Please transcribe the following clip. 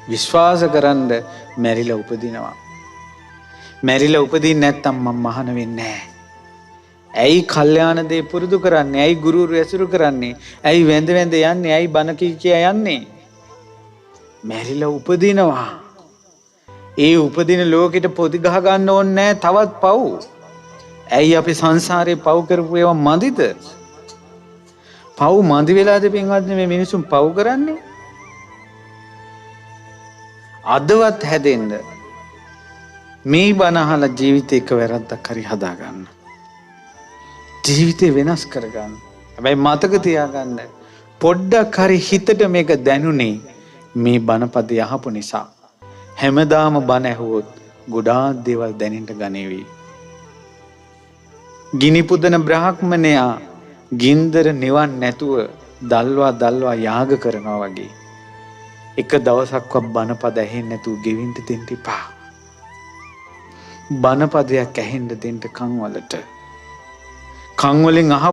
විශ්වාස කරන්න මැරිලා උපදිනවා. මැරිලා උපදින්නේ නැත්තම් මම මහාන වෙන්නේ නැහැ. ඇයි කල්යාණ දේ පුරුදු කරන්නේ? ඇයි ගුරුවරු ඇසුරු කරන්නේ? ඇයි වැඳ වැඳ යන්නේ? ඇයි බණ කිය යන්නේ? මැරිලා උපදිනවා. ඒ උපදින ලෝකෙට පොදි ගහ ගන්න ඕනේ නැහැ තවත් පව්. ඇයි අපි සංසාරේ පව් කරපු ඒවා මදිද? පව් මදි වෙලාද පින්වත්නි මේ මිනිසුන් පව් කරන්නේ? අදවත් හැදෙන්න මේ බණ අහලා ජීවිතේ එක වැරද්දක් හරි හදා ගන්න. ජීවිතේ වෙනස් කරගන්න. හැබැයි මතක තියාගන්න පොඩ්ඩක් හරි හිතට මේක දැනුනේ මේ බණපදේ අහපු නිසා. හැමදාම බණ ඇහුවොත් ගොඩාක් දේවල් දැනෙන්න ගනේවි. ගිනි පුදන බ්‍රාහ්මණයා ගින්දර නිවන් නැතුව දල්වා යාග කරනවා වගේ. එක දවසක්වත් බණපද ඇහෙන්නේ නැතුව ගෙවින්න දෙන්න එපා. බණපදයක් ඇහෙන්න දෙන්න කන් වලට. කන් වලින්